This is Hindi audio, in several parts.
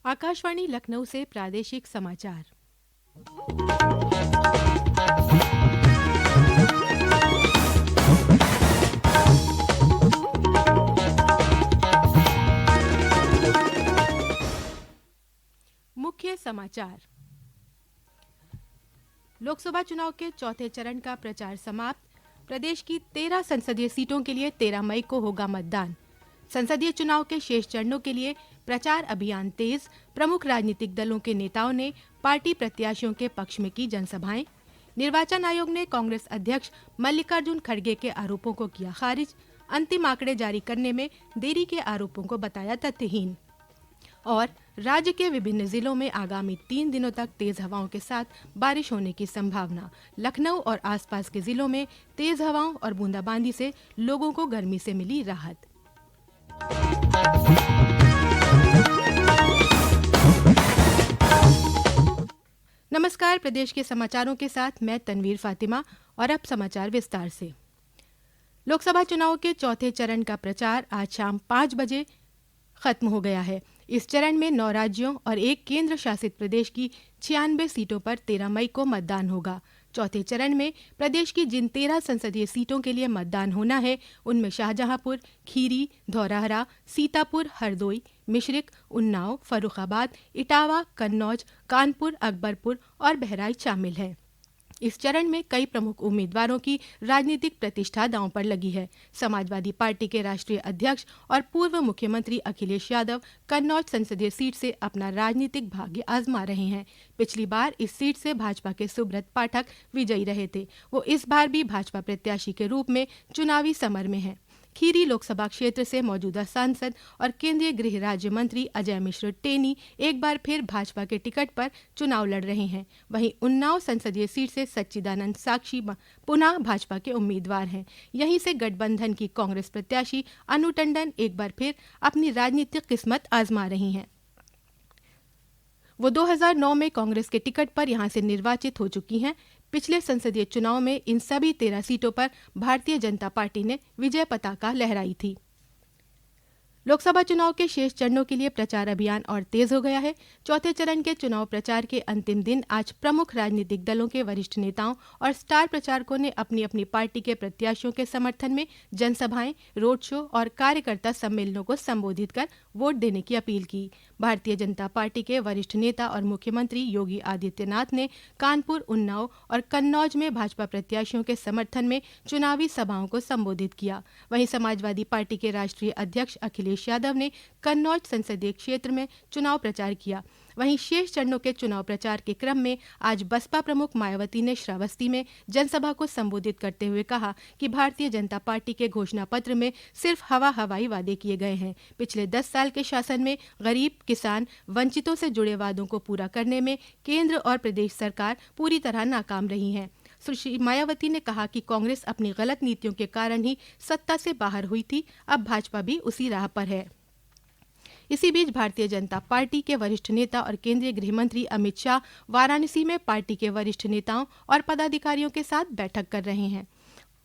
आकाशवाणी लखनऊ से प्रादेशिक समाचार। मुख्य समाचार। लोकसभा चुनाव के चौथे चरण का प्रचार समाप्त। प्रदेश की 13 संसदीय सीटों के लिए 13 मई को होगा मतदान। संसदीय चुनाव के शेष चरणों के लिए प्रचार अभियान तेज। प्रमुख राजनीतिक दलों के नेताओं ने पार्टी प्रत्याशियों के पक्ष में की जनसभाएं। निर्वाचन आयोग ने कांग्रेस अध्यक्ष मल्लिकार्जुन खड़गे के आरोपों को किया खारिज। अंतिम आंकड़े जारी करने में देरी के आरोपों को बताया तथ्यहीन। और राज्य के विभिन्न जिलों में आगामी 3 दिनों तक तेज हवाओं के साथ बारिश होने की संभावना। लखनऊ और आसपास के जिलों में तेज हवाओं और बूंदाबांदी से लोगों को गर्मी से मिली राहत। नमस्कार, प्रदेश के समाचारों के साथ मैं तनवीर फातिमा और अब समाचार विस्तार से। लोकसभा चुनाव के चौथे चरण का प्रचार आज शाम 5 बजे खत्म हो गया है। इस चरण में 9 राज्यों और एक केंद्र शासित प्रदेश की 96 सीटों पर 13 मई को मतदान होगा। चौथे चरण में प्रदेश की जिन 13 संसदीय सीटों के लिए मतदान होना है उनमें शाहजहांपुर, खीरी, धौरहरा, सीतापुर, हरदोई, मिश्रिक, उन्नाव, फर्रुखाबाद, इटावा, कन्नौज, कानपुर, अकबरपुर और बहराइच शामिल हैं। इस चरण में कई प्रमुख उम्मीदवारों की राजनीतिक प्रतिष्ठा दांव पर लगी है। समाजवादी पार्टी के राष्ट्रीय अध्यक्ष और पूर्व मुख्यमंत्री अखिलेश यादव कन्नौज संसदीय सीट से अपना राजनीतिक भाग्य आजमा रहे हैं। पिछली बार इस सीट से भाजपा के सुब्रत पाठक विजयी रहे थे। वो इस बार भी भाजपा प्रत्याशी के रूप में चुनावी समर में हैं। खीरी लोकसभा क्षेत्र से मौजूदा सांसद और केंद्रीय गृह राज्य मंत्री अजय मिश्र टेनी एक बार फिर भाजपा के टिकट पर चुनाव लड़ रहे हैं। वहीं उन्नाव संसदीय सीट से सच्चिदानंद साक्षी पुनः भाजपा के उम्मीदवार हैं। यहीं से गठबंधन की कांग्रेस प्रत्याशी अनु टंडन एक बार फिर अपनी राजनीतिक किस्मत आजमा रही हैं। वो 2009 में कांग्रेस के टिकट पर यहां से निर्वाचित हो चुकी हैं। पिछले संसदीय चुनाव में इन सभी 13 सीटों पर भारतीय जनता पार्टी ने विजय पताका लहराई थी। लोकसभा चुनाव के शेष चरणों के लिए प्रचार अभियान और तेज हो गया है। चौथे चरण के चुनाव प्रचार के अंतिम दिन आज प्रमुख राजनीतिक दलों के वरिष्ठ नेताओं और स्टार प्रचारकों ने अपनी अपनी पार्टी के प्रत्याशियों के समर्थन में जनसभाएं, रोड शो और कार्यकर्ता सम्मेलनों को संबोधित कर वोट देने की अपील की। भारतीय जनता पार्टी के वरिष्ठ नेता और मुख्यमंत्री योगी आदित्यनाथ ने कानपुर, उन्नाव और कन्नौज में भाजपा प्रत्याशियों के समर्थन में चुनावी सभाओं को संबोधित किया। वहीं समाजवादी पार्टी के राष्ट्रीय अध्यक्ष अखिलेश यादव ने कन्नौज संसदीय क्षेत्र में चुनाव प्रचार किया। वहीं शेष चरणों के चुनाव प्रचार के क्रम में आज बसपा प्रमुख मायावती ने श्रावस्ती में जनसभा को संबोधित करते हुए कहा कि भारतीय जनता पार्टी के घोषणा पत्र में सिर्फ हवाई वादे किए गए हैं। पिछले 10 साल के शासन में गरीब, किसान, वंचितों से जुड़े वादों को पूरा करने में केंद्र और प्रदेश सरकार पूरी तरह नाकाम रही है। सुश्री मायावती ने कहा कि कांग्रेस अपनी गलत नीतियों के कारण ही सत्ता से बाहर हुई थी। अब भाजपा भी उसी राह पर है। इसी बीच भारतीय जनता पार्टी के वरिष्ठ नेता और केंद्रीय गृह मंत्री अमित शाह वाराणसी में पार्टी के वरिष्ठ नेताओं और पदाधिकारियों के साथ बैठक कर रहे हैं।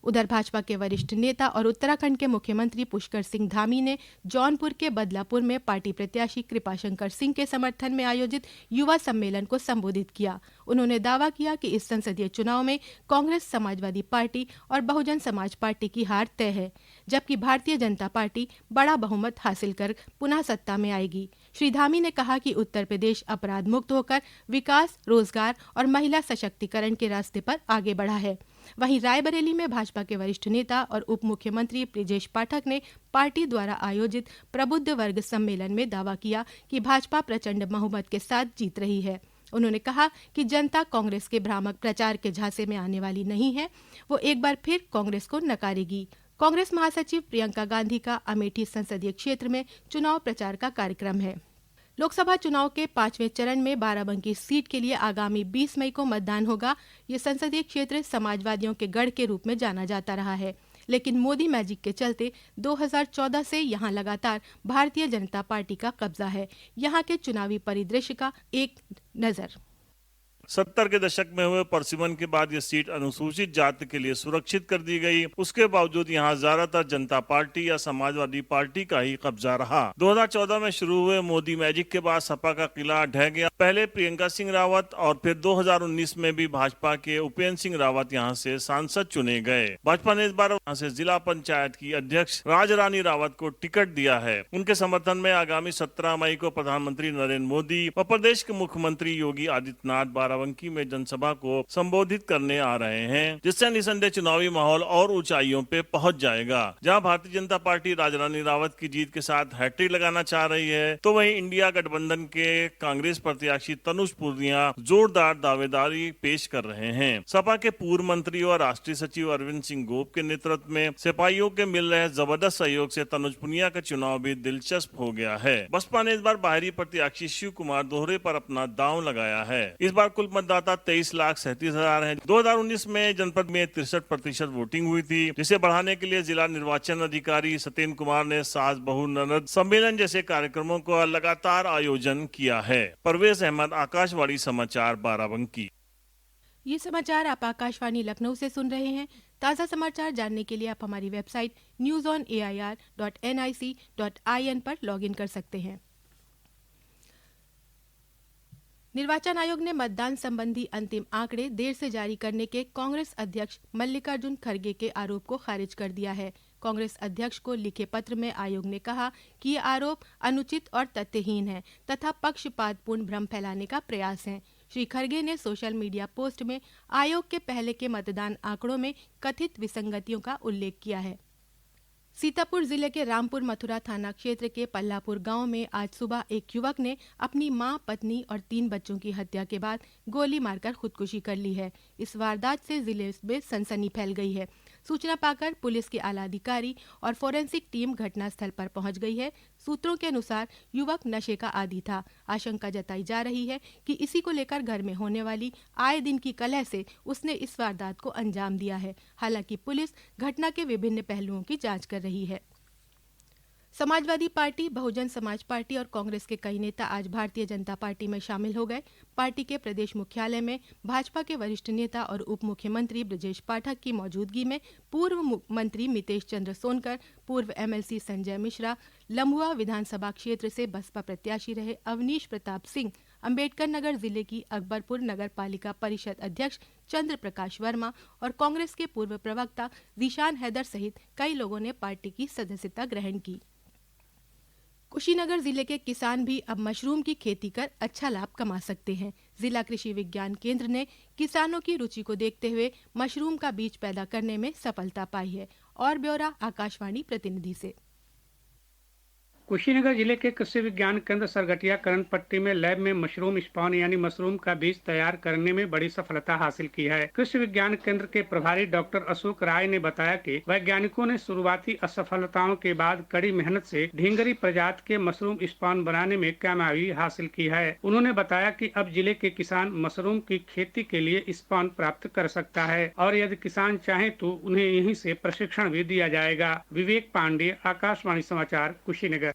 उधर भाजपा के वरिष्ठ नेता और उत्तराखंड के मुख्यमंत्री पुष्कर सिंह धामी ने जौनपुर के बदलापुर में पार्टी प्रत्याशी कृपाशंकर सिंह के समर्थन में आयोजित युवा सम्मेलन को संबोधित किया। उन्होंने दावा किया कि इस संसदीय चुनाव में कांग्रेस, समाजवादी पार्टी और बहुजन समाज पार्टी की हार तय है, जबकि भारतीय जनता पार्टी बड़ा बहुमत हासिल कर पुनः सत्ता में आएगी। श्री धामी ने कहा कि उत्तर प्रदेश अपराध मुक्त होकर विकास, रोजगार और महिला सशक्तिकरण के रास्ते पर आगे बढ़ा है। वहीं रायबरेली में भाजपा के वरिष्ठ नेता और उप मुख्यमंत्री ब्रिजेश पाठक ने पार्टी द्वारा आयोजित प्रबुद्ध वर्ग सम्मेलन में दावा किया कि भाजपा प्रचंड बहुमत के साथ जीत रही है। उन्होंने कहा कि जनता कांग्रेस के भ्रामक प्रचार के झांसे में आने वाली नहीं है। वो एक बार फिर कांग्रेस को नकारेगी। कांग्रेस महासचिव प्रियंका गांधी का अमेठी संसदीय क्षेत्र में चुनाव प्रचार का कार्यक्रम है। लोकसभा चुनाव के 5वें चरण में बाराबंकी सीट के लिए आगामी 20 मई को मतदान होगा। ये संसदीय क्षेत्र समाजवादियों के गढ़ के रूप में जाना जाता रहा है, लेकिन मोदी मैजिक के चलते 2014 से यहां लगातार भारतीय जनता पार्टी का कब्जा है। यहां के चुनावी परिदृश्य का एक नजर। 70 के दशक में हुए परसिमन के बाद ये सीट अनुसूचित जाति के लिए सुरक्षित कर दी गई। उसके बावजूद यहाँ ज्यादातर जनता पार्टी या समाजवादी पार्टी का ही कब्जा रहा। 2014 में शुरू हुए मोदी मैजिक के बाद सपा का किला ढह गया। पहले प्रियंका सिंह रावत और फिर 2019 में भी भाजपा के उपेंद्र सिंह रावत यहाँ से सांसद चुने गए। भाजपा ने इस बार यहाँ से जिला पंचायत की अध्यक्ष राजरानी रावत को टिकट दिया है। उनके समर्थन में आगामी 17 मई को प्रधानमंत्री नरेंद्र मोदी और प्रदेश के मुख्यमंत्री योगी आदित्यनाथ बाराबंकी में जनसभा को संबोधित करने आ रहे हैं, जिससे निसंदेह चुनावी माहौल और ऊंचाइयों पे पहुंच जाएगा। जहां भारतीय जनता पार्टी राजरानी रावत की जीत के साथ हैट्रिक लगाना चाह रही है, तो वहीं इंडिया गठबंधन के कांग्रेस प्रत्याशी तनुज पुनिया जोरदार दावेदारी पेश कर रहे हैं। सपा के पूर्व मंत्री और राष्ट्रीय सचिव अरविंद सिंह गोप के नेतृत्व में सिपाहियों के मिल रहे जबरदस्त सहयोग से तनुज पुनिया का चुनाव भी दिलचस्प हो गया है। बसपा ने इस बार बाहरी प्रत्याशी शिव कुमार दोहरे पर अपना दांव लगाया है। इस बार कुल मतदाता 23,37,000 है। 2019 में जनपद में 63% वोटिंग हुई थी, जिसे बढ़ाने के लिए जिला निर्वाचन अधिकारी सत्येंद्र कुमार ने सास बहू ननद सम्मेलन जैसे कार्यक्रमों का लगातार आयोजन किया है। परवेज अहमद, आकाशवाणी समाचार, बाराबंकी। ये समाचार आप आकाशवाणी लखनऊ से सुन रहे हैं। ताज़ा समाचार जानने के लिए आप हमारी वेबसाइट newsonair.nic.in पर लॉगिन कर सकते हैं। निर्वाचन आयोग ने मतदान संबंधी अंतिम आंकड़े देर से जारी करने के कांग्रेस अध्यक्ष मल्लिकार्जुन खड़गे के आरोप को खारिज कर दिया है। कांग्रेस अध्यक्ष को लिखे पत्र में आयोग ने कहा कि ये आरोप अनुचित और तथ्यहीन है तथा पक्षपातपूर्ण भ्रम फैलाने का प्रयास है। श्री खड़गे ने सोशल मीडिया पोस्ट में आयोग के पहले के मतदान आंकड़ों में कथित विसंगतियों का उल्लेख किया है। सीतापुर जिले के रामपुर मथुरा थाना क्षेत्र के पल्लापुर गांव में आज सुबह एक युवक ने अपनी मां, पत्नी और 3 बच्चों की हत्या के बाद गोली मारकर खुदकुशी कर ली है। इस वारदात से जिले में सनसनी फैल गई है। सूचना पाकर पुलिस के आला अधिकारी और फोरेंसिक टीम घटनास्थल पर पहुंच गई है। सूत्रों के अनुसार युवक नशे का आदी था। आशंका जताई जा रही है कि इसी को लेकर घर में होने वाली आए दिन की कलह से उसने इस वारदात को अंजाम दिया है। हालांकि पुलिस घटना के विभिन्न पहलुओं की जांच कर रही है। समाजवादी पार्टी, बहुजन समाज पार्टी और कांग्रेस के कई नेता आज भारतीय जनता पार्टी में शामिल हो गए। पार्टी के प्रदेश मुख्यालय में भाजपा के वरिष्ठ नेता और उप मुख्यमंत्री ब्रजेश पाठक की मौजूदगी में पूर्व मंत्री मितेश चंद्र सोनकर, पूर्व एमएलसी संजय मिश्रा, लम्हुआ विधानसभा क्षेत्र से बसपा प्रत्याशी रहे अवनीश प्रताप सिंह, अंबेडकर नगर जिले की अकबरपुर नगर पालिका परिषद अध्यक्ष चंद्र प्रकाश वर्मा और कांग्रेस के पूर्व प्रवक्ता जीशान हैदर सहित कई लोगों ने पार्टी की सदस्यता ग्रहण की। कुशीनगर जिले के किसान भी अब मशरूम की खेती कर अच्छा लाभ कमा सकते हैं। जिला कृषि विज्ञान केंद्र ने किसानों की रुचि को देखते हुए मशरूम का बीज पैदा करने में सफलता पाई है। और ब्यौरा आकाशवाणी प्रतिनिधि से। कुशीनगर जिले के कृषि विज्ञान केंद्र सरगटिया करण पट्टी में लैब में मशरूम स्पॉन यानी मशरूम का बीज तैयार करने में बड़ी सफलता हासिल की है। कृषि विज्ञान केंद्र के प्रभारी डॉक्टर अशोक राय ने बताया कि वैज्ञानिकों ने शुरुआती असफलताओं के बाद कड़ी मेहनत से ढींगरी प्रजाति के मशरूम स्पॉन बनाने में कामयाबी हासिल की है। उन्होंने बताया कि अब जिले के किसान मशरूम की खेती के लिए स्पॉन प्राप्त कर सकता है और यदि किसान चाहे तो उन्हें यहीं से प्रशिक्षण भी दिया जाएगा। विवेक पांडे, आकाशवाणी समाचार, कुशीनगर।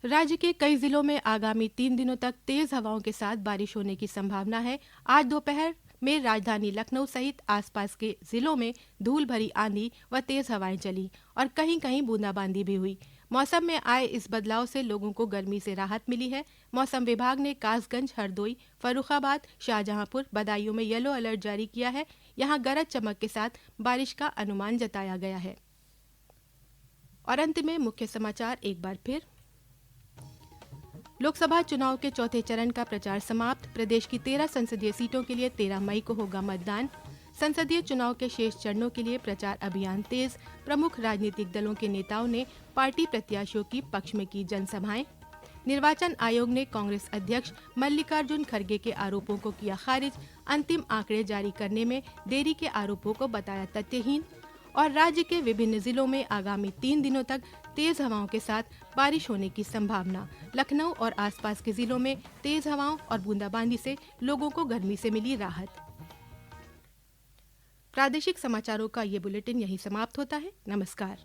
राज्य के कई जिलों में आगामी 3 दिनों तक तेज हवाओं के साथ बारिश होने की संभावना है। आज दोपहर में राजधानी लखनऊ सहित आसपास के जिलों में धूल भरी आंधी व तेज हवाएं चली और कहीं कहीं बूंदाबांदी भी हुई। मौसम में आए इस बदलाव से लोगों को गर्मी से राहत मिली है। मौसम विभाग ने कासगंज, हरदोई, फर्रुखाबाद, शाहजहांपुर, बदायूं में येलो अलर्ट जारी किया है। यहां गरज चमक के साथ बारिश का अनुमान जताया गया है। और अंत में मुख्य समाचार एक बार फिर। लोकसभा चुनाव के चौथे चरण का प्रचार समाप्त। प्रदेश की 13 संसदीय सीटों के लिए 13 मई को होगा मतदान। संसदीय चुनाव के शेष चरणों के लिए प्रचार अभियान तेज। प्रमुख राजनीतिक दलों के नेताओं ने पार्टी प्रत्याशियों की पक्ष में की जनसभाएं। निर्वाचन आयोग ने कांग्रेस अध्यक्ष मल्लिकार्जुन खड़गे के आरोपों को किया खारिज। अंतिम आंकड़े जारी करने में देरी के आरोपों को बताया तथ्यहीन। और राज्य के विभिन्न जिलों में आगामी 3 दिनों तक तेज हवाओं के साथ बारिश होने की संभावना। लखनऊ और आसपास के जिलों में तेज हवाओं और बूंदाबांदी से लोगों को गर्मी से मिली राहत। प्रादेशिक समाचारों का ये बुलेटिन यहीं समाप्त होता है। नमस्कार।